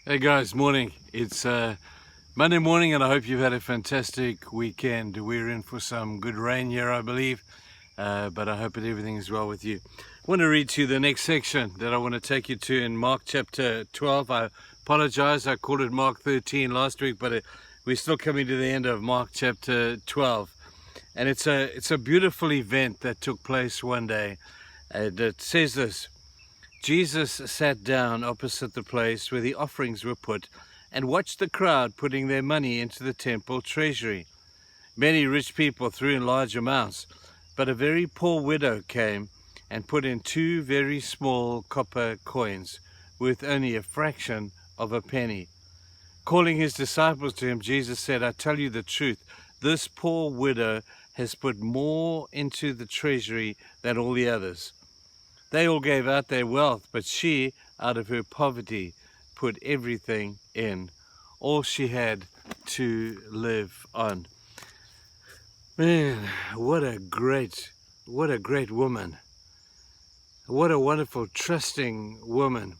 Hey guys, morning. It's Monday morning and I hope you've had a fantastic weekend. We're in for some good rain here, I believe, but I hope that everything is well with you. I want to read to you the next section that I want to take you to in Mark chapter 12. I apologize, I called it Mark 13 last week, but we're still coming to the end of Mark chapter 12. And it's a beautiful event that took place one day. And it says this: Jesus sat down opposite the place where the offerings were put and watched the crowd putting their money into the temple treasury. Many rich people threw in large amounts, but a very poor widow came and put in 2 very small copper coins, worth only a fraction of a penny. Calling his disciples to him, Jesus said, "I tell you the truth, this poor widow has put more into the treasury than all the others. They all gave out their wealth, but she, out of her poverty, put everything in, all she had to live on." Man, what a great woman. What a wonderful, trusting woman.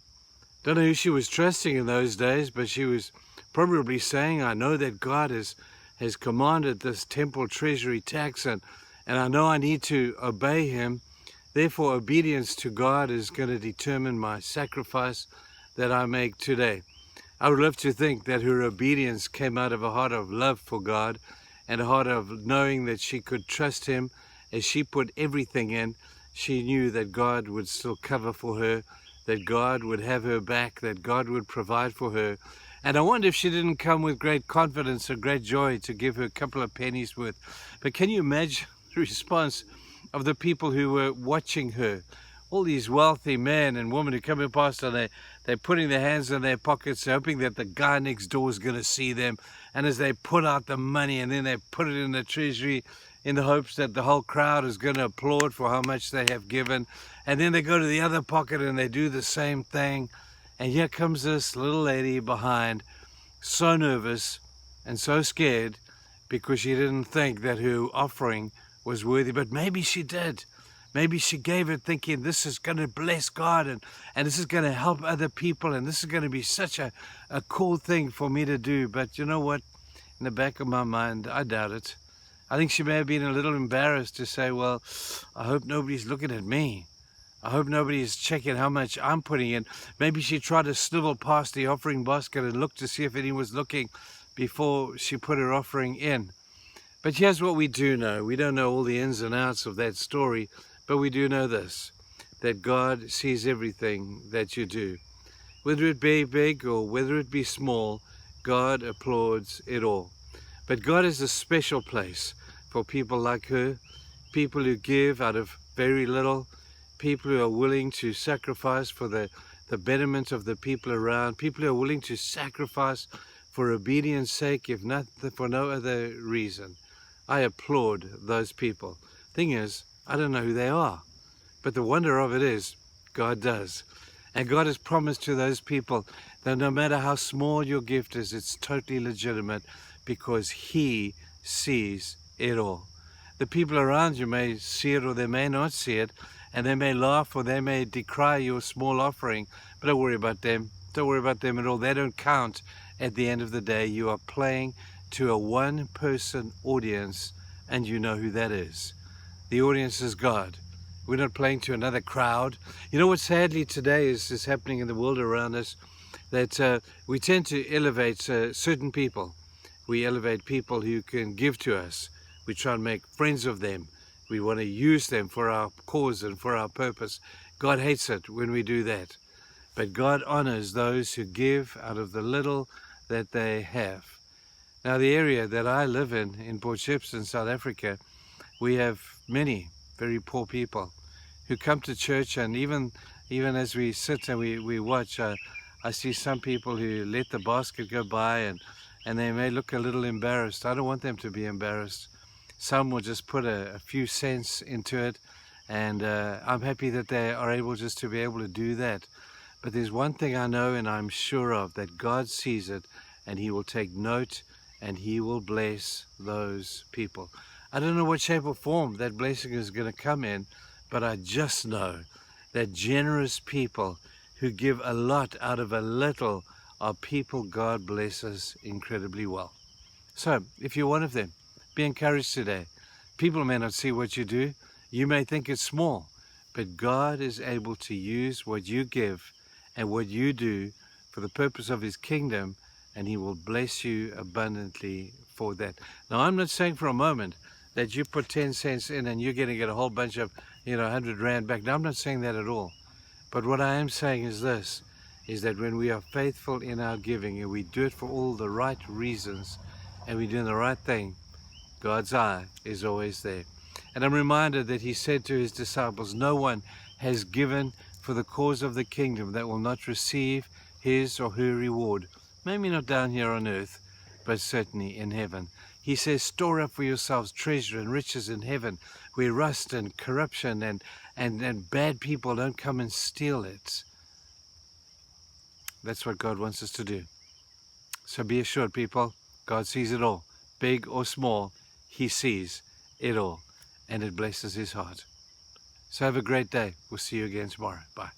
Don't know who she was trusting in those days, but she was probably saying, I know that God has commanded this temple treasury tax, and I know I need to obey him. Therefore, obedience to God is going to determine my sacrifice that I make today. I would love to think that her obedience came out of a heart of love for God and a heart of knowing that she could trust him. As she put everything in, she knew that God would still cover for her, that God would have her back, that God would provide for her. And I wonder if she didn't come with great confidence and great joy to give her a couple of pennies worth. But can you imagine the response of the people who were watching her? All these wealthy men and women who come in past, and they're putting their hands in their pockets, hoping that the guy next door is going to see them. And as they put out the money and then they put it in the treasury in the hopes that the whole crowd is going to applaud for how much they have given. And then they go to the other pocket and they do the same thing. And here comes this little lady behind, so nervous and so scared because she didn't think that her offering was worthy, but maybe she did. Maybe she gave it thinking this is going to bless God and this is going to help other people and this is going to be such a cool thing for me to do. But you know what? In the back of my mind, I doubt it. I think she may have been a little embarrassed to say, well, I hope nobody's looking at me. I hope nobody's checking how much I'm putting in. Maybe she tried to snivel past the offering basket and look to see if anyone was looking before she put her offering in. But here's what we do know. We don't know all the ins and outs of that story, but we do know this, that God sees everything that you do. Whether it be big or whether it be small, God applauds it all. But God is a special place for people like her, people who give out of very little, people who are willing to sacrifice for the betterment of the people around, people who are willing to sacrifice for obedience sake, if not for no other reason. I applaud those people. Thing is, I don't know who they are, but the wonder of it is, God does. And God has promised to those people that no matter how small your gift is, it's totally legitimate because he sees it all. The people around you may see it or they may not see it, and they may laugh or they may decry your small offering, but don't worry about them. Don't worry about them at all. They don't count at the end of the day. You are playing to a one-person audience, and you know who that is. The audience is God. We're not playing to another crowd. You know what sadly today is happening in the world around us? That we tend to elevate certain people. We elevate people who can give to us. We try and make friends of them. We want to use them for our cause and for our purpose. God hates it when we do that. But God honors those who give out of the little that they have. Now, the area that I live in Port Shepstone, South Africa, we have many very poor people who come to church, and even as we sit and we watch, I see some people who let the basket go by and they may look a little embarrassed. I don't want them to be embarrassed. Some will just put a few cents into it, and I'm happy that they are able just to be able to do that. But there's one thing I know and I'm sure of, that God sees it and he will take note and he will bless those people. I don't know what shape or form that blessing is going to come in, but I just know that generous people who give a lot out of a little are people God blesses incredibly well. So, if you're one of them, be encouraged today. People may not see what you do. You may think it's small, but God is able to use what you give and what you do for the purpose of His kingdom, and He will bless you abundantly for that. Now, I'm not saying for a moment that you put 10 cents in and you're going to get a whole bunch of, 100 Rand back. No, I'm not saying that at all. But what I am saying is this, is that when we are faithful in our giving and we do it for all the right reasons and we're doing the right thing, God's eye is always there. And I'm reminded that He said to His disciples, no one has given for the cause of the kingdom that will not receive his or her reward. Maybe not down here on earth, but certainly in heaven. He says, store up for yourselves treasure and riches in heaven, where rust and corruption and bad people don't come and steal it. That's what God wants us to do. So be assured, people, God sees it all. Big or small, He sees it all. And it blesses His heart. So have a great day. We'll see you again tomorrow. Bye.